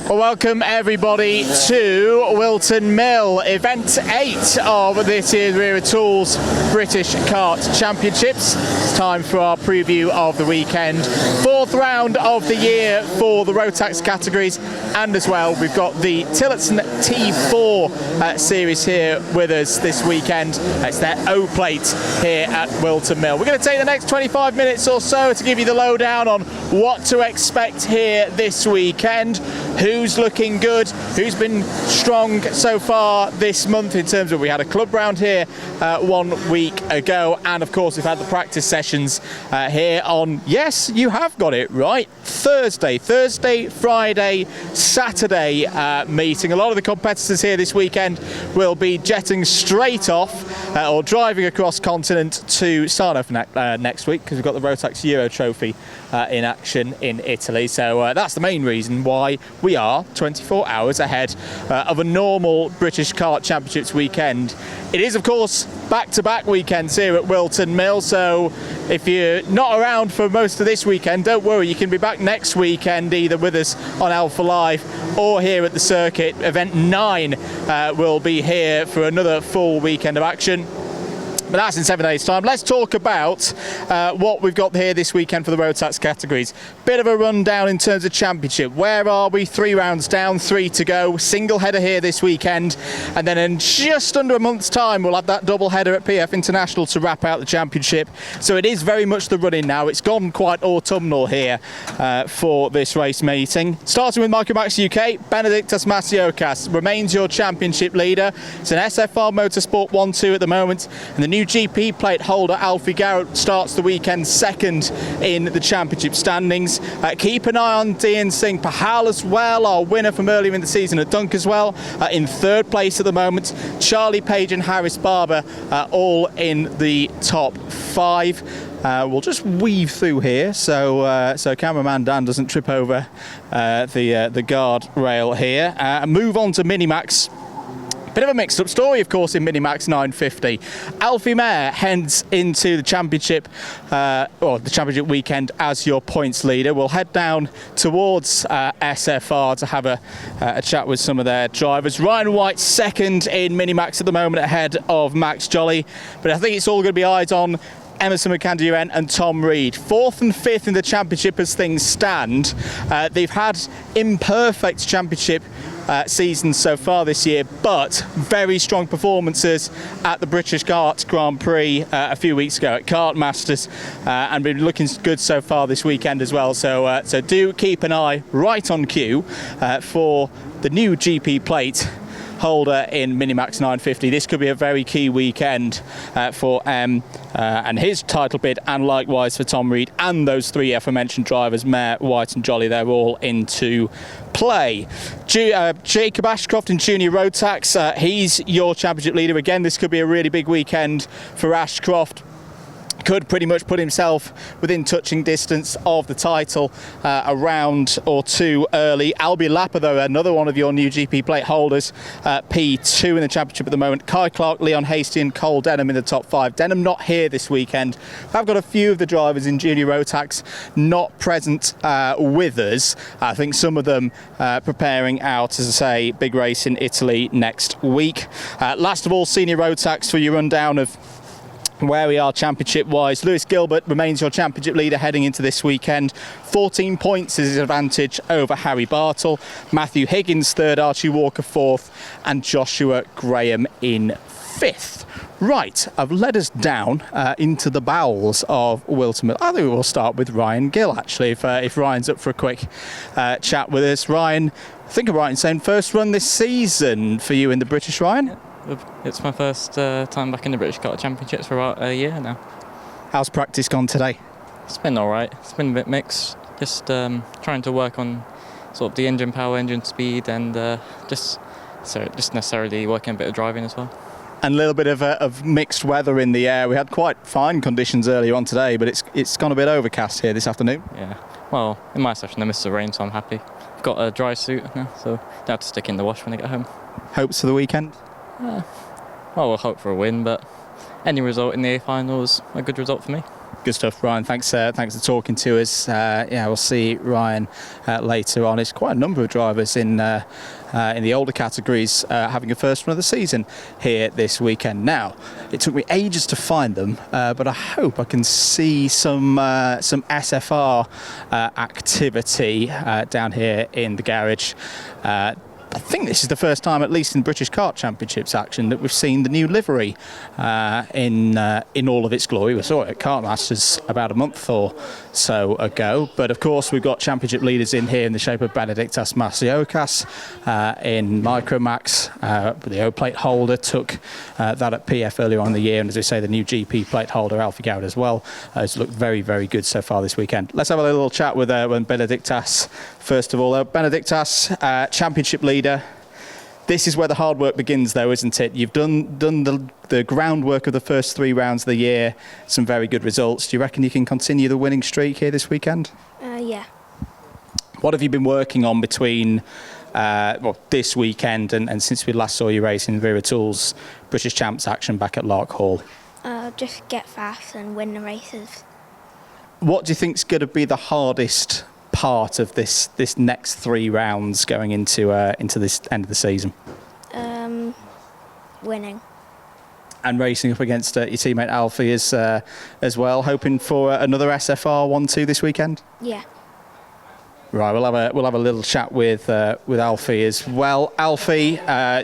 Well, welcome everybody to Wilton Mill, event 8 of this year's Wera Tools British Kart Championships. It's time for our preview of the weekend. 4th round of the year for the Rotax categories, and as well we've got the Tillitson T4 series here with us this weekend. It's their O plate here at Wilton Mill. We're going to take the next 25 minutes or so to give you the lowdown on what to expect here this weekend. Who's looking good, who's been strong so far this month in terms of, we had a club round here 1 week ago, and of course we've had the practice sessions here on, yes, you have got it right, Thursday, Friday, Saturday meeting. A lot of the competitors here this weekend will be jetting straight off or driving across continent to Sarno for next week, because we've got the Rotax Euro Trophy in action in Italy. So that's the main reason why we are 24 hours ahead of a normal British Kart Championships weekend. It is, of course, back-to-back weekends here at Wilton Mill, so if you're not around for most of this weekend, don't worry, you can be back next weekend either with us on Alpha Live or here at the circuit. Event 9 will be here for another full weekend of action. But that's in 7 days' time. Let's talk about what we've got here this weekend for the Rotax categories. Bit of a rundown in terms of championship. Where are we? 3 rounds down, 3 to go. Single header here this weekend. And then in just under a month's time, we'll have that double header at PF International to wrap out the championship. So it is very much the running now. It's gone quite autumnal here for this race meeting. Starting with Micromax UK, Benedictus Masiokas remains your championship leader. It's an SFR Motorsport 1-2 at the moment. And the new GP plate holder Alfie Garrett starts the weekend second in the championship standings. Keep an eye on Dean Singh Pahal as well, our winner from earlier in the season at Dunk as well, in 3rd place at the moment. Charlie Page and Harris Barber all in the top 5. We'll just weave through here so cameraman Dan doesn't trip over the guard rail here. Move on to Minimax. Bit of a mixed up story, of course, in Minimax 950. Alfie Mayer heads into the championship, or the championship weekend as your points leader. We'll head down towards SFR to have a chat with some of their drivers. Ryan White second in Minimax at the moment, ahead of Max Jolly. But I think it's all going to be eyes on Emerson McCanduren and Tom Reed. 4th and 5th in the championship as things stand. They've had imperfect championship seasons so far this year, but very strong performances at the British Kart Grand Prix a few weeks ago at Kart Masters, and been looking good so far this weekend as well. So do keep an eye right on cue for the new GP plate holder in Minimax 950. This could be a very key weekend for and his title bid, and likewise for Tom Reed and those 3 aforementioned drivers, Mayer, White and Jolly. They're all into play. Jacob Ashcroft in Junior Rotax, he's your championship leader. Again, this could be a really big weekend for Ashcroft. Could pretty much put himself within touching distance of the title a round or 2 early. Albie Lapper, though, another one of your new GP plate holders, P2 in the championship at the moment. Kai Clark, Leon Hasty and Cole Denham in the top 5. Denham not here this weekend. I've got a few of the drivers in Junior Rotax not present with us. I think some of them preparing out, as I say, big race in Italy next week. Last of all, Senior Rotax for your rundown of where we are championship wise. Lewis Gilbert remains your championship leader heading into this weekend. 14 points is his advantage over Harry Bartle. Matthew Higgins 3rd, Archie Walker 4th and Joshua Graham in 5th. Right, I've led us down into the bowels of Wilton Mill. I think we'll start with Ryan Gill, actually, if Ryan's up for a quick chat with us. Ryan, I think I'm right in saying first run this season for you in the British, Ryan? Yeah. It's my first time back in the British Kart Championships for about a year now. How's practice gone today? It's been alright. It's been a bit mixed. Just trying to work on sort of the engine power, engine speed, and just necessarily working a bit of driving as well. And a little bit of mixed weather in the air. We had quite fine conditions earlier on today, but it's gone a bit overcast here this afternoon. Yeah. Well, in my session I missed the rain, so I'm happy. I've got a dry suit now, so don't have to stick in the wash when I get home. Hopes for the weekend? Well, we'll hope for a win, but any result in the A final is a good result for me. Good stuff, Ryan. Thanks for talking to us. Yeah, we'll see Ryan later on. It's quite a number of drivers in the older categories having a first run of the season here this weekend. Now, it took me ages to find them, but I hope I can see some SFR activity down here in the garage. I think this is the first time, at least in British Kart Championships action, that we've seen the new livery in all of its glory. We saw it at Kart Masters about a month or so ago. But of course, we've got championship leaders in here in the shape of Benediktas Masiokas in Micromax. The O plate holder took that at PF earlier on in the year. And as we say, the new GP plate holder, Alfie Garrett, as well, has looked very, very good so far this weekend. Let's have a little chat with Benediktas. First of all, Benediktas, championship leader. This is where the hard work begins, though, isn't it? You've done the groundwork of the first 3 rounds of the year, some very good results. Do you reckon you can continue the winning streak here this weekend? Yeah. What have you been working on between this weekend and since we last saw you racing Wera Tools British Champs action back at Lark Hall? Just get fast and win the races. What do you think's going to be the hardest part of this next 3 rounds going into this end of the season? Winning. And racing up against your teammate Alfie as well, hoping for another SFR 1-2 this weekend? Yeah. Right, we'll have a little chat with Alfie as well. Alfie,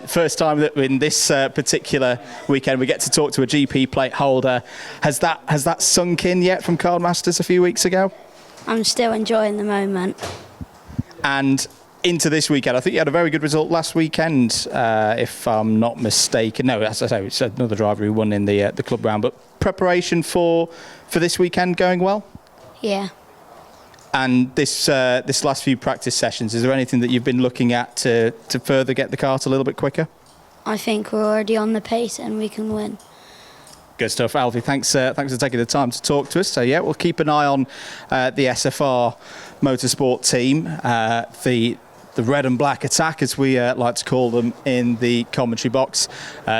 first time that in this particular weekend we get to talk to a GP plate holder. Has that sunk in yet from Kart Masters a few weeks ago? I'm still enjoying the moment. And into this weekend, I think you had a very good result last weekend, if I'm not mistaken. No, as I say, it's another driver who won in the club round. But preparation for this weekend going well? Yeah. And this last few practice sessions, is there anything that you've been looking at to further get the kart a little bit quicker? I think we're already on the pace and we can win. Good stuff, Alfie. Thanks for taking the time to talk to us. So yeah, we'll keep an eye on the SFR Motorsport team, the red and black attack, as we like to call them in the commentary box.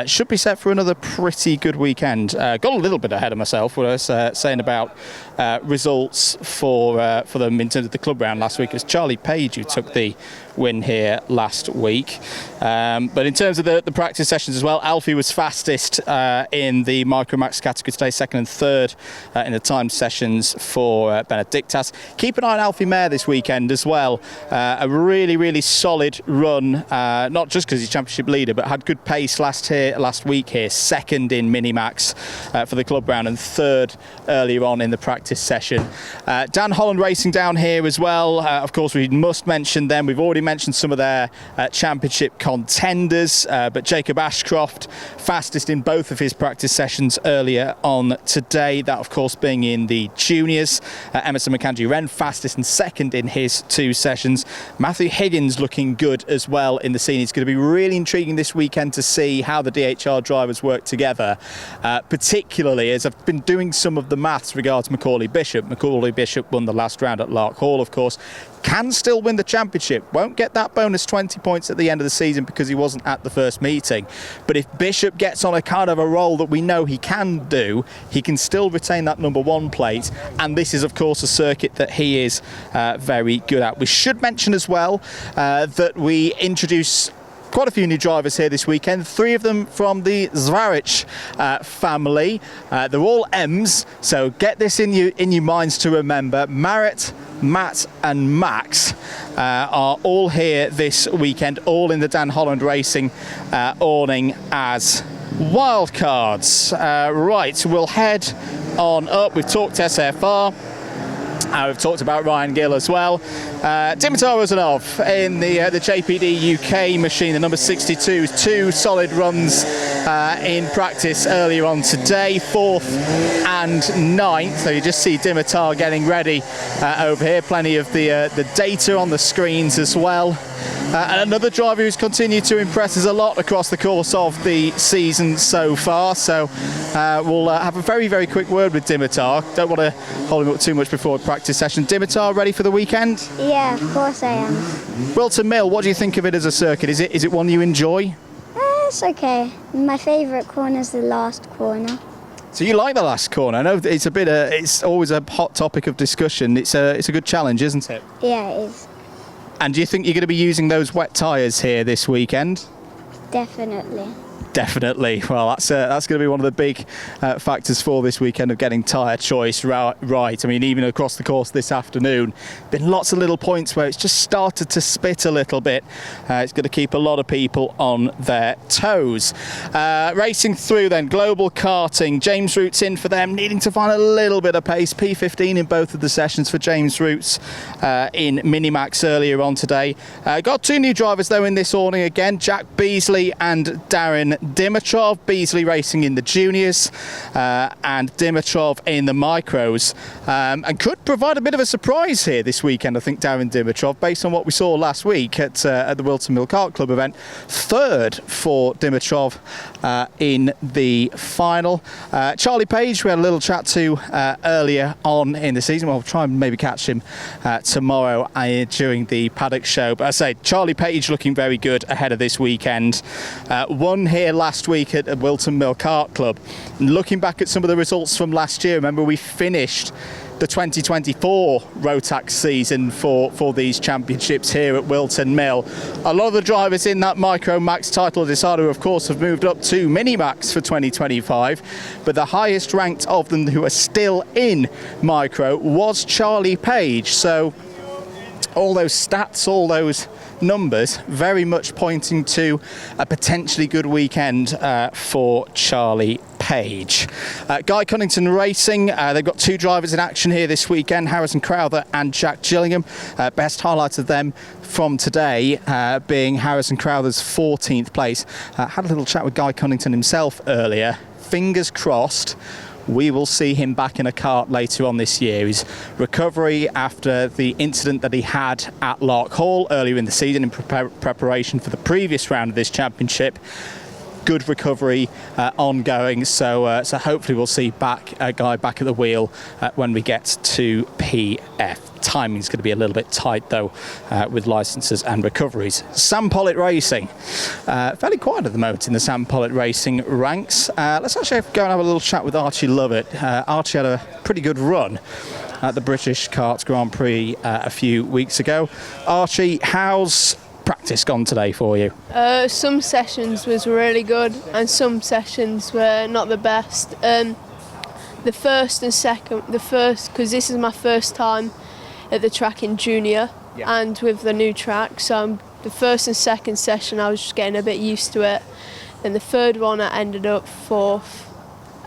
Should be set for another pretty good weekend. Got a little bit ahead of myself when I was saying about results for them in terms of the club round last week. It was Charlie Page who took the win here last week. But in terms of the practice sessions as well, Alfie was fastest in the Micromax category today, second and third in the time sessions for Benediktas. Keep an eye on Alfie Mayer this weekend as well. A really solid run, not just because he's championship leader, but had good pace last week here, second in Minimax for the club round and third earlier on in the practice session. Dan Holland racing down here as well. Of course, we must mention them. We've already mentioned some of their championship contenders, but Jacob Ashcroft, fastest in both of his practice sessions earlier on today. That, of course, being in the juniors. Emerson McAndrew-Wren, fastest and second in his 2 sessions. Matthew Higgins looking good as well in the scene. It's going to be really intriguing this weekend to see how the DHR drivers work together, particularly as I've been doing some of the maths regards Macaulay Bishop. Macaulay Bishop won the last round at Lark Hall, of course. Can still win the championship. Won't get that bonus 20 points at the end of the season because he wasn't at the first meeting. But if Bishop gets on a kind of a roll that we know he can do, he can still retain that number 1 plate. And this is, of course, a circuit that he is very good at. We should mention as well that we introduce quite a few new drivers here this weekend, 3 of them from the Zvaric family. They're all M's, so get this in your minds to remember. Marit, Matt and Max are all here this weekend, all in the Dan Holland Racing awning as wildcards. Right, we'll head on up. We've talked SFR. We've talked about Ryan Gill as well. Dimitar Rozanov in the JPD UK machine, the number 62, 2 solid runs in practice earlier on today, 4th and 9th. So you just see Dimitar getting ready over here. Plenty of the data on the screens as well. And another driver who's continued to impress us a lot across the course of the season so far. So we'll have a very quick word with Dimitar. Don't want to hold him up too much before a practice session. Dimitar, ready for the weekend? Yeah, of course I am. Wilton Mill, what do you think of it as a circuit? Is it one you enjoy? It's okay. My favourite corner is the last corner. So you like the last corner? I know it's it's always a hot topic of discussion. It's a good challenge, isn't it? Yeah, it is. And do you think you're going to be using those wet tyres here this weekend? Definitely. Definitely. Well, that's going to be one of the big factors for this weekend of getting tyre choice right. I mean, even across the course this afternoon, been lots of little points where it's just started to spit a little bit. It's going to keep a lot of people on their toes. Racing through then, global karting. James Root's in for them, needing to find a little bit of pace. P15 in both of the sessions for James Root's in Minimax earlier on today. Got two new drivers though in this awning again, Jack Beasley and Darren Dimitrov. Beasley racing in the juniors and Dimitrov in the micros, and could provide a bit of a surprise here this weekend, I think, Darren Dimitrov, based on what we saw last week at the Wilton Kart Club event. Third for Dimitrov in the final. Charlie Page, we had a little chat to earlier on in the season. We'll try and maybe catch him tomorrow during the paddock show. But I say, Charlie Page looking very good ahead of this weekend. Won here last week at Wilton Kart Club. And looking back at some of the results from last year, remember we finished the 2024 Rotax season for these championships here at Wilton Mill. A lot of the drivers in that Micro Max title decider, of course, have moved up to Mini Max for 2025, but the highest ranked of them who are still in Micro was Charlie Page. So all those stats, all those numbers very much pointing to a potentially good weekend for Charlie Page. Guy Cunnington Racing, they've got two drivers in action here this weekend, Harrison Crowther and Jack Gillingham. Best highlights of them from today being Harrison Crowther's 14th place. Had a little chat with Guy Cunnington himself earlier. Fingers crossed we will see him back in a kart later on this year. His recovery after the incident that he had at Lark Hall earlier in the season in preparation for the previous round of this championship. Good recovery ongoing, so hopefully we'll see a guy back at the wheel when we get to PF. Timing's going to be a little bit tight though with licences and recoveries. Sam Pollitt Racing, fairly quiet at the moment in the Sam Pollitt Racing ranks. Let's actually go and have a little chat with Archie Lovett. Archie had a pretty good run at the British Karts Grand Prix a few weeks ago. Archie, how's practice gone today for you? Some sessions was really good and some sessions were not the best. The first and second, because this is my first time at the track in junior, yeah, and with the new track, so the first and second session I was just getting a bit used to it. Then the third one I ended up fourth,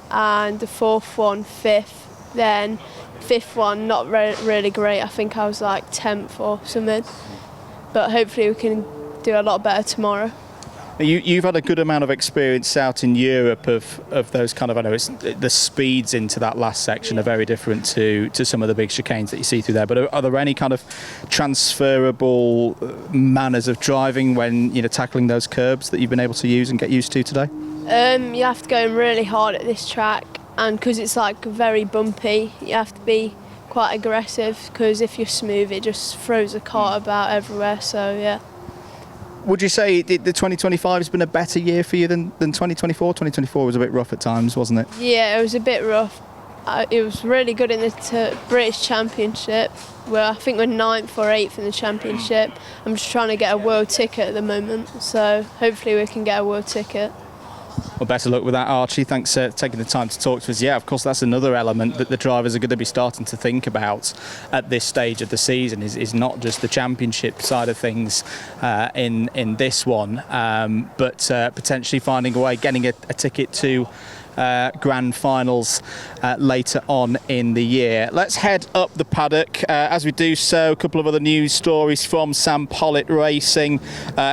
and the fourth one fifth. Then fifth one not really great, I think I was like 10th or something. But hopefully we can do a lot better tomorrow. You've had a good amount of experience out in Europe of those kind of, I know the speeds into that last section are very different to some of the big chicanes that you see through there, but are there any kind of transferable manners of driving when tackling those curbs that you've been able to use and get used to today? You have to go in really hard at this track, and because it's like very bumpy, you have to be quite aggressive, because if you're smooth it just throws the kart about everywhere, so yeah. Would you say the 2025 has been a better year for you than 2024? 2024 was a bit rough at times, wasn't it? Yeah, it was a bit rough. It was really good in the British Championship, where I think we're 9th or 8th in the championship. I'm just trying to get a world ticket at the moment, so hopefully we can get a world ticket. Well, better luck with that, Archie. Thanks for taking the time to talk to us. Yeah, of course, that's another element that the drivers are going to be starting to think about at this stage of the season is not just the championship side of things in this one, but potentially finding a way, getting a ticket to grand finals later on in the year. Let's head up the paddock. As we do so, a couple of other news stories from Sam Pollitt Racing.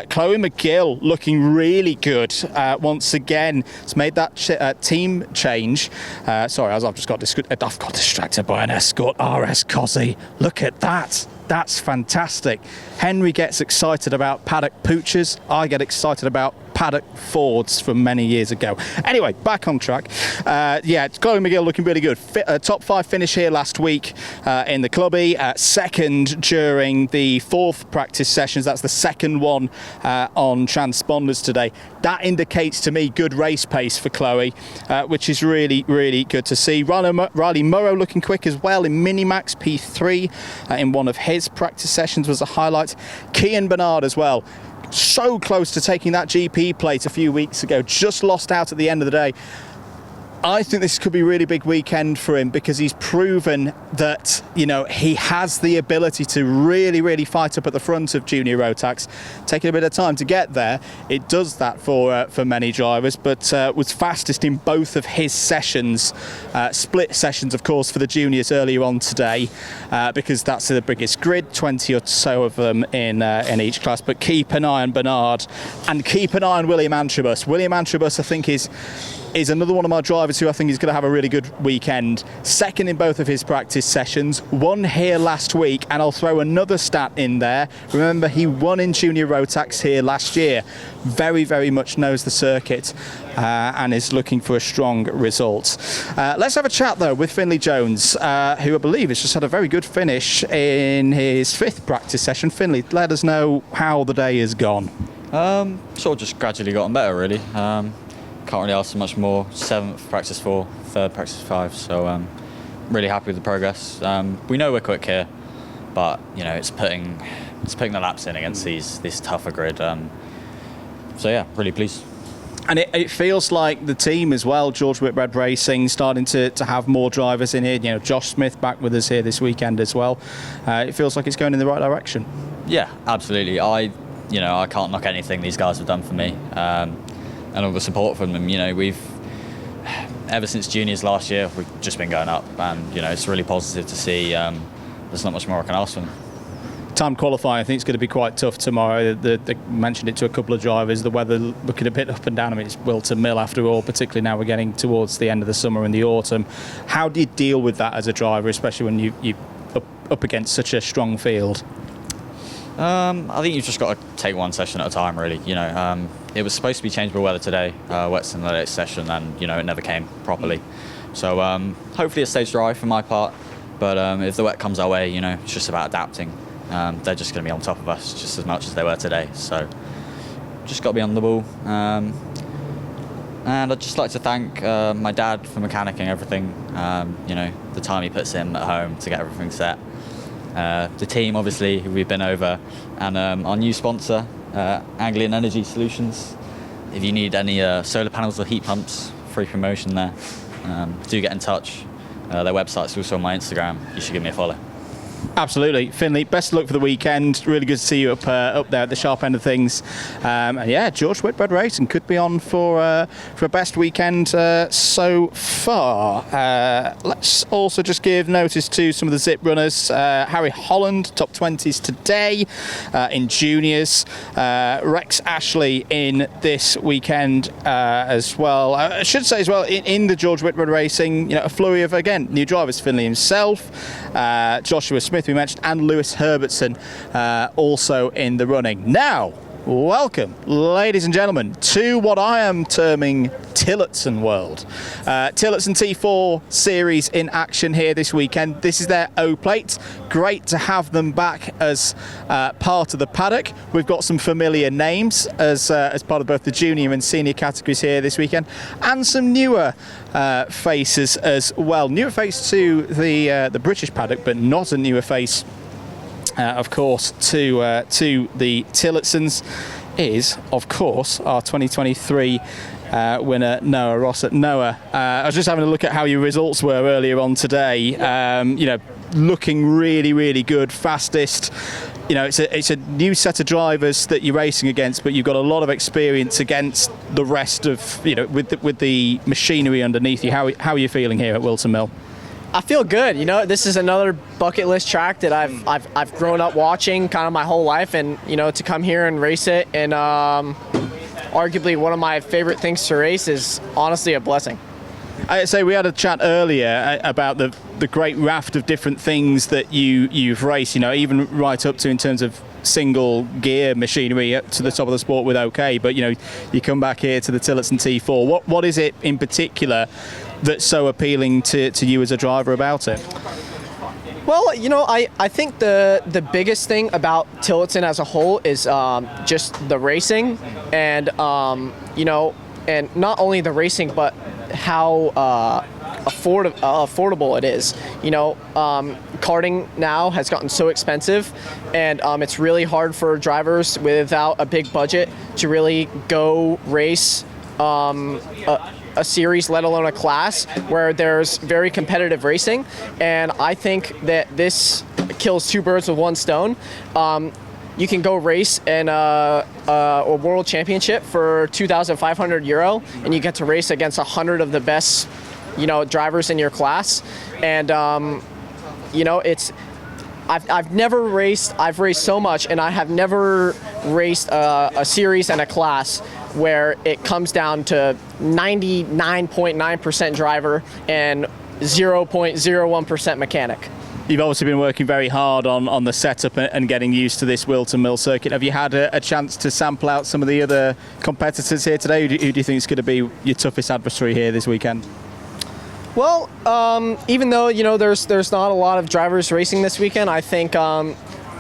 Chloe McGill looking really good once again. It's made that team change. Sorry, I've just got distracted by an Escort RS Cosy. Look at that. That's fantastic. Henry gets excited about paddock pooches. I get excited about Mid-paddock Fords from many years ago. Anyway, back on track. Yeah, Chloe McGill looking really good. Top 5 finish here last week in the clubby. Second during the 4th practice sessions. That's the second one on transponders today. That indicates to me good race pace for Chloe, which is really, really good to see. Riley Morrow looking quick as well in Minimax P3 in one of his practice sessions was a highlight. Cian Bernard as well. So close to taking that GP plate a few weeks ago, just lost out at the end of the day. I think this could be a really big weekend for him because he's proven that, you know, he has the ability to really, really fight up at the front of Junior Rotax. Taking a bit of time to get there, it does that for many drivers, but was fastest in both of his sessions, split sessions, of course, for the juniors earlier on today, because that's the biggest grid, 20 or so of them in each class. But keep an eye on Bernard and keep an eye on William Antrobus. William Antrobus, I think, is another one of my drivers who I think is going to have a really good weekend. Second in both of his practice sessions, won here last week, and I'll throw another stat in there. Remember, he won in Junior Rotax here last year. Very, very much knows the circuit and is looking for a strong result. Let's have a chat though with Finley Jones, who I believe has just had a very good finish in his 5th practice session. Finley, let us know how the day has gone. Sort of just gradually gotten better, really. Can't really ask for much more. 7th practice 4, 3rd practice 5, so really happy with the progress. We know we're quick here, but you know it's putting the laps in against this tougher grid. So yeah, really pleased. And it feels like the team as well, George Whitbread Racing, starting to have more drivers in here. You know, Josh Smith back with us here this weekend as well. It feels like it's going in the right direction. Yeah, absolutely. I can't knock anything these guys have done for me. And all the support from them. You know, we've ever since juniors last year, we've just been going up, and you know, it's really positive to see. There's not much more I can ask for them. Time qualifying, I think it's going to be quite tough tomorrow. They mentioned it to a couple of drivers. The weather looking a bit up and down. I mean, it's Wilton Mill after all, particularly now we're getting towards the end of the summer and the autumn. How do you deal with that as a driver, especially when you up against such a strong field? I think you've just got to take one session at a time, really. You know, it was supposed to be changeable weather today, wet in the latest session, and you know it never came properly. So hopefully it stays dry for my part. But if the wet comes our way, you know, it's just about adapting. They're just going to be on top of us just as much as they were today. So just got to be on the ball. And I'd just like to thank my dad for mechanicking everything. You know, the time he puts in at home to get everything set. The team, obviously, who we've been over, and our new sponsor, Anglian Energy Solutions. If you need any solar panels or heat pumps, free promotion there. Do get in touch. Their website's also on my Instagram. You should give me a follow. Absolutely. Finley, best of luck for the weekend. Really good to see you up there at the sharp end of things. And yeah, George Whitbread Racing could be on for a best weekend so far. Let's also just give notice to some of the zip runners. Harry Holland, top 20s today in juniors. Rex Ashley in this weekend as well. I should say as well, in the George Whitbread Racing, you know, a flurry of, again, new drivers. Finley himself, Joshua Smith, we mentioned, and Lewis Herbertson also in the running. Now, welcome, ladies and gentlemen, to what I am terming Tillitson World. Tillitson T4 series in action here this weekend. This is their O-plate. Great to have them back as part of the paddock. We've got some familiar names as part of both the junior and senior categories here this weekend, and some newer faces as well. Newer face to the British paddock, but not a newer face, of course, to the Tillitsons is, of course, our 2023 winner, Noah Rossett. Noah, I was just having a look at how your results were earlier on today. You know, looking really, really good, fastest. You know, it's a new set of drivers that you're racing against, but you've got a lot of experience against the rest of, you know, with the machinery underneath you. How are you feeling here at Wilton Mill? I feel good. You know, this is another bucket list track that I've grown up watching kind of my whole life, and you know, to come here and race it, and arguably one of my favorite things to race, is honestly a blessing. I say we had a chat earlier about the great raft of different things that you've raced, you know, even right up to in terms of single gear machinery to the top of the sport with OK, but you come back here to the Tillitson T4. What is it in particular that's so appealing to you as a driver about it? Well, I think the biggest thing about Tillitson as a whole is just the racing, and and not only the racing, but how affordable it is. Karting now has gotten so expensive, and it's really hard for drivers without a big budget to really go race a series, let alone a class where there's very competitive racing. And I think that this kills two birds with one stone. You can go race in a world championship for €2,500, and you get to race against 100 of the best, drivers in your class. And I've never raced. I've raced so much, and I have never raced a series and a class where it comes down to 99.9% driver and 0.01% mechanic. You've obviously been working very hard on the setup and getting used to this Wilton Mill circuit. Have you had a chance to sample out some of the other competitors here today? Who do you think is going to be your toughest adversary here this weekend? Well, even though there's not a lot of drivers racing this weekend, I think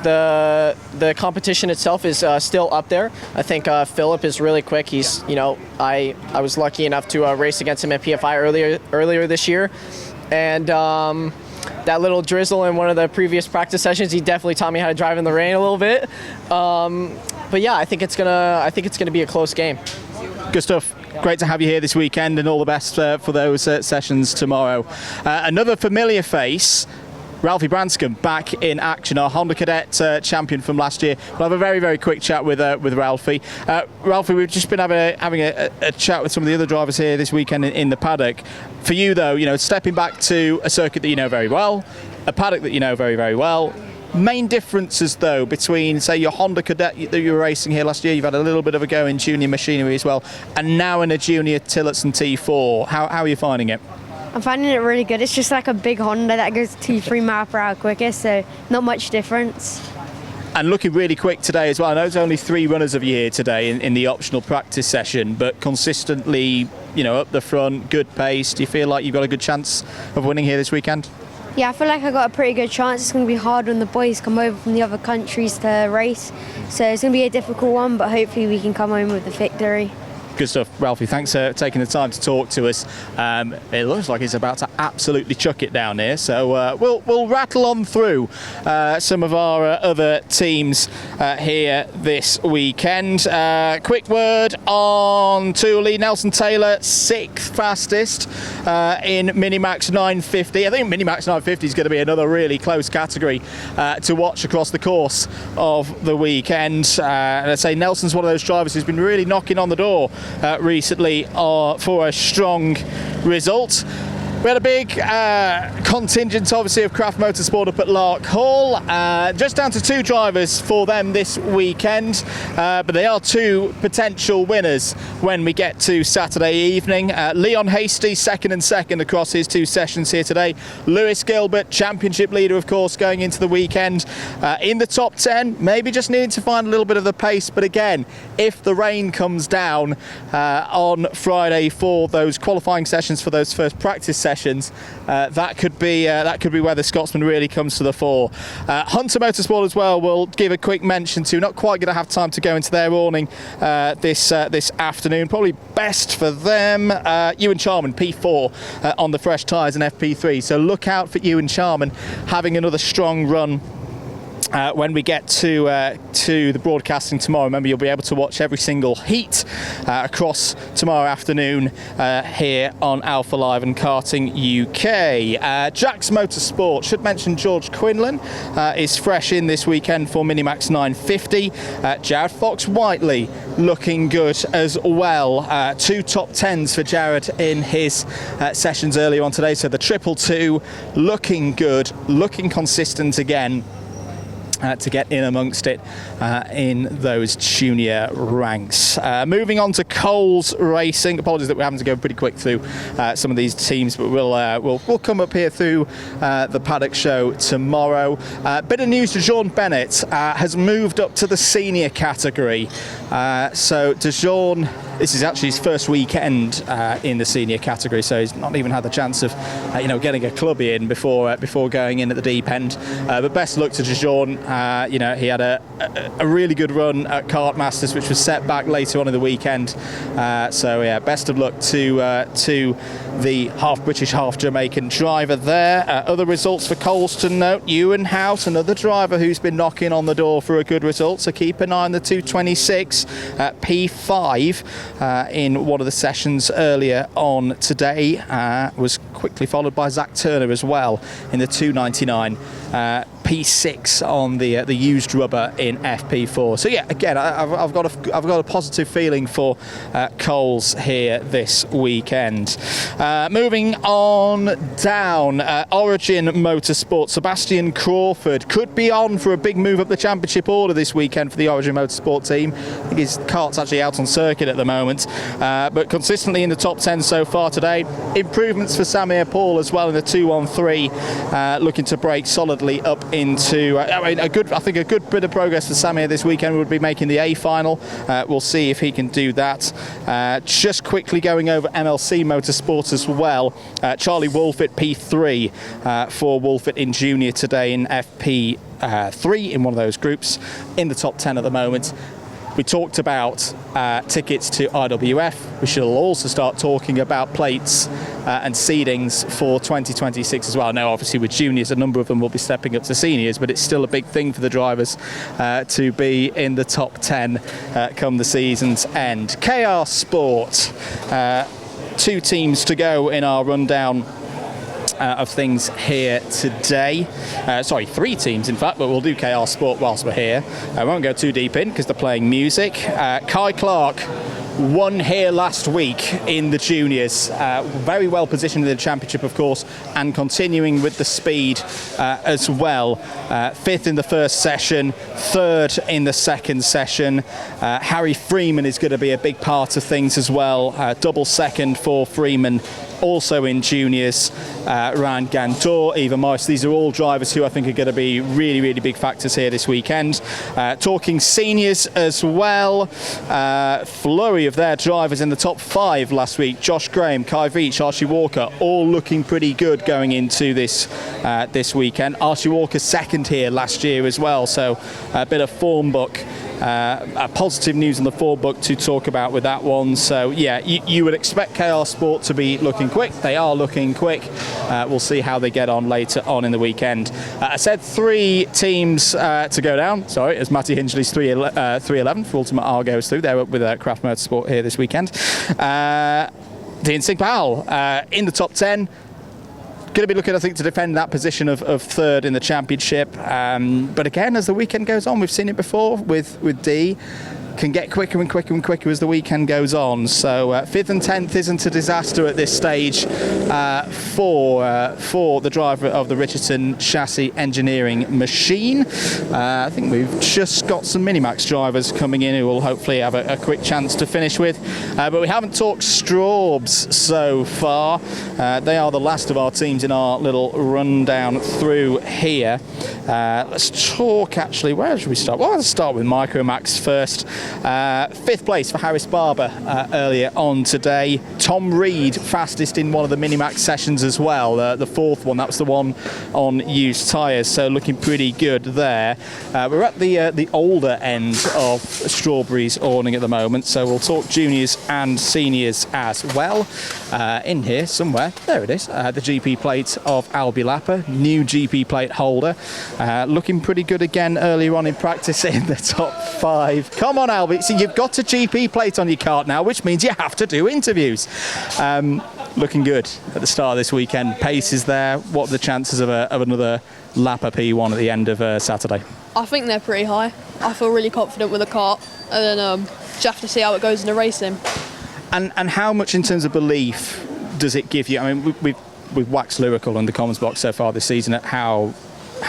the competition itself is still up there. I think Philip is really quick. He's I was lucky enough to race against him at PFI earlier this year, and that little drizzle in one of the previous practice sessions, he definitely taught me how to drive in the rain a little bit. But yeah, I think it's gonna be a close game. Good stuff. Great to have you here this weekend, and all the best for those sessions tomorrow. Another familiar face, Ralphie Branscombe, back in action, our Honda Cadet champion from last year. We'll have a very, very quick chat with Ralphie. Ralphie, we've just been having a chat with some of the other drivers here this weekend in the paddock. For you, though, stepping back to a circuit that you know very well, a paddock that you know very, very well. Main differences, though, between, say, your Honda Cadet that you were racing here last year, you've had a little bit of a go in junior machinery as well, and now in a junior Tillitson T4. How are you finding it? I'm finding it really good. It's just like a big Honda that goes 2-3 miles per hour quicker, so not much difference. And looking really quick today as well. I know there's only 3 runners of you here today in the optional practice session, but consistently, up the front, good pace. Do you feel like you've got a good chance of winning here this weekend? Yeah, I feel like I got a pretty good chance. It's going to be hard when the boys come over from the other countries to race, so it's going to be a difficult one, but hopefully we can come home with the victory. Good stuff, Ralphie. Thanks for taking the time to talk to us. It looks like he's about to absolutely chuck it down here, so we'll rattle on through some of our other teams here this weekend. Quick word on Thule. Nelson Taylor, 6th fastest in Minimax 950. I think Minimax 950 is going to be another really close category to watch across the course of the weekend. And I'd say Nelson's one of those drivers who's been really knocking on the door recently for a strong result. We had a big contingent, obviously, of Craft Motorsport up at Lark Hall. Just down to 2 drivers for them this weekend, but they are 2 potential winners when we get to Saturday evening. Leon Hasty, second across his 2 sessions here today. Lewis Gilbert, championship leader, of course, going into the weekend. In the top 10, maybe just needing to find a little bit of the pace, but again, if the rain comes down on Friday for those qualifying sessions for those first practice sessions, that could be where the Scotsman really comes to the fore. Hunter Motorsport as well will give a quick mention to. Not quite going to have time to go into their awning this afternoon. Probably best for them. Ewan Charman, P4 on the fresh tyres and FP3. So look out for Ewan Charman having another strong run. When we get to the broadcasting tomorrow. Remember, you'll be able to watch every single heat across tomorrow afternoon here on Alpha Live and Karting UK. Jack's Motorsport, should mention George Quinlan is fresh in this weekend for Minimax 950. Jared Fox-Whiteley looking good as well. 2 top 10s for Jared in his sessions earlier on today. So the 222 looking good, looking consistent again. to get in amongst it in those junior ranks. Moving on to Coles Racing. Apologies that we're having to go pretty quick through some of these teams, but we'll come up here through the paddock show tomorrow. Bit of news: DeJean Bennett has moved up to the senior category. So DeJean, this is actually his first weekend in the senior category, so he's not even had the chance of getting a club in before going in at the deep end. But best of luck to DeJean. He had a really good run at Kart Masters, which was set back later on in the weekend. So yeah, best of luck to the half British, half Jamaican driver there. Other results for Coles to note: Ewan House, another driver who's been knocking on the door for a good result. So keep an eye on the 226 P5 in one of the sessions earlier on today. Was quickly followed by Zach Turner as well in the 299 P6 on the used rubber in FP4. So yeah, again, I've got a positive feeling for Coles here this weekend. Moving on down, Origin Motorsport. Sebastian Crawford could be on for a big move up the championship order this weekend for the Origin Motorsport team. I think his kart's actually out on circuit at the moment, but consistently in the top 10 so far today. Improvements for Samir Paul as well in the 213, looking to break solidly up into a good bit of progress for Samir this weekend would be making the A final. We'll see if he can do that. Just quickly going over MLC Motorsport as well. Charlie Wolfett P3 for Wolfett in junior today in FP3 in one of those groups, in the top 10 at the moment. We talked about tickets to IWF. We should also start talking about plates and seedings for 2026 as well. Now, obviously, with juniors, a number of them will be stepping up to seniors, but it's still a big thing for the drivers to be in the top 10 come the season's end. KR Sport, 2 teams to go in our rundown of things here today. 3 teams in fact, but we'll do KR Sport whilst we're here. I won't go too deep in because they're playing music. Kai Clark won here last week in the juniors. Very well positioned in the championship, of course, and continuing with the speed as well. 5th in the first session, 3rd in the second session. Harry Freeman is going to be a big part of things as well. Double second for Freeman. Also in juniors, Ryan Gandor, Eva Morris. These are all drivers who I think are going to be really, really big factors here this weekend. Talking seniors as well, flurry of their drivers in the top 5 last week. Josh Graham, Kai Veach, Archie Walker, all looking pretty good going into this weekend. Archie Walker second here last year as well, so a bit of form book. Positive news on the form book to talk about with that one. So yeah, you would expect KR Sport to be looking quick. They are looking quick. We'll see how they get on later on in the weekend. I said 3 teams to go down. Sorry, as Matty Hingley's 311 for Ultimate R goes through. They're up with Craft Motorsport here this weekend. Dean Singh Powell in the top 10. Going to be looking, I think, to defend that position of 3rd in the championship. But again, as the weekend goes on, we've seen it before with D. Can get quicker and quicker and quicker as the weekend goes on. So 5th and 10th isn't a disaster at this stage for the driver of the Richardson chassis engineering machine. I think we've just got some Minimax drivers coming in who will hopefully have a quick chance to finish with. But we haven't talked Straubs so far. They are the last of our teams in our little rundown through here. Let's talk actually, where should we start? Well, let's start with Micromax first. 5th place for Harris Barber earlier on today. Tom Reed fastest in one of the Minimax sessions as well, the 4th one. That was the one on used tyres, so looking pretty good there. We're at the older end of Strawberry's awning at the moment, so we'll talk juniors and seniors as well. In here somewhere, there it is, the GP plate of Albie Lapper, new GP plate holder, looking pretty good again earlier on in practice in the top 5. Come on, Albie, so you've got a GP plate on your kart now, which means you have to do interviews. Looking good at the start of this weekend. Pace is there. What are the chances of another Lapper P1 at the end of Saturday? I think they're pretty high. I feel really confident with the kart, and then just have to see how it goes in the racing. And how much in terms of belief does it give you? I mean, we've waxed lyrical in the comments box so far this season at how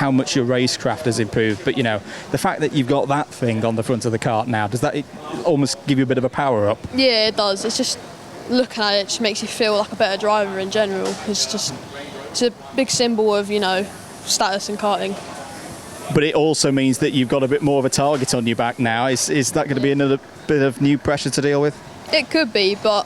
how much your racecraft has improved, but you know, the fact that you've got that thing on the front of the kart now, does that almost give you a bit of a power up? Yeah, it does. It's just looking at it just makes you feel like a better driver in general. It's a big symbol of, you know, status in karting. But it also means that you've got a bit more of a target on your back now. Is that going to be another bit of new pressure to deal with? It could be, but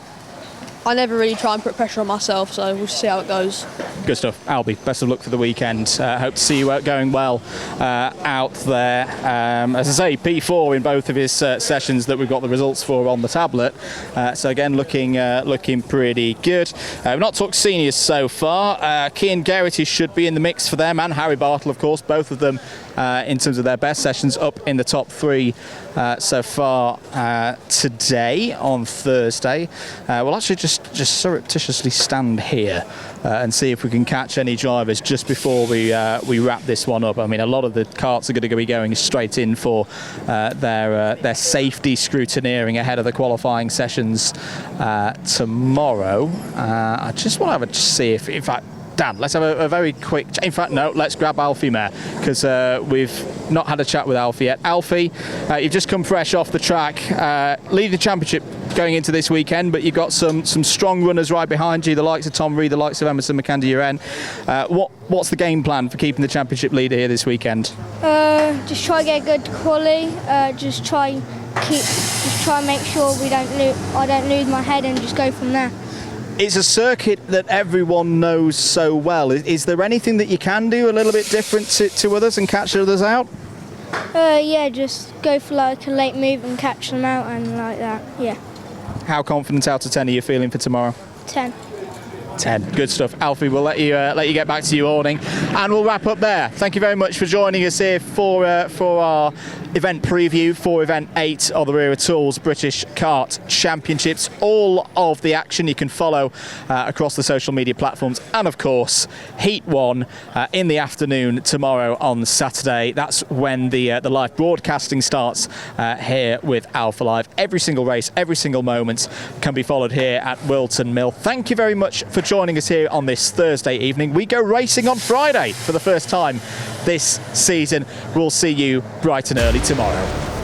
I never really try and put pressure on myself, so we'll see how it goes. Good stuff. Albie, best of luck for the weekend. Hope to see you going well out there. As I say, P4 in both of his sessions that we've got the results for on the tablet. So again, looking pretty good. We've not talked seniors so far. Cian Geraghty should be in the mix for them, and Harry Bartle, of course, both of them in terms of their best sessions up in the top 3 so far today on Thursday. We'll actually just surreptitiously stand here and see if we can catch any drivers just before we wrap this one up. I mean, a lot of the karts are going to be going straight in for their safety scrutineering ahead of the qualifying sessions tomorrow. I just want to see if, in fact, Dan, let's have a very quick... In fact, no, let's grab Alfie Mayer, because we've not had a chat with Alfie yet. Alfie, you've just come fresh off the track, leading the championship going into this weekend, but you've got some strong runners right behind you, the likes of Tom Reed, the likes of Emerson McAndy-Uren. What's the game plan for keeping the championship leader here this weekend? Just try to get a good quali, just try and make sure I don't lose my head, and just go from there. It's a circuit that everyone knows so well. Is there anything that you can do a little bit different to others and catch others out? Yeah, just go for like a late move and catch them out, and like that, yeah. How confident out of 10 are you feeling for tomorrow? 10. 10. Good stuff. Alfie, we'll let you get back to your awning, and we'll wrap up there. Thank you very much for joining us here for our event preview for event 8 of the Wera Tools British Kart Championships. All of the action you can follow across the social media platforms, and of course Heat 1 in the afternoon tomorrow on Saturday. That's when the live broadcasting starts here with Alpha Live. Every single race, every single moment can be followed here at Wilton Mill. Thank you very much for joining us here on this Thursday evening. We go racing on Friday for the first time this season. We'll see you bright and early tomorrow.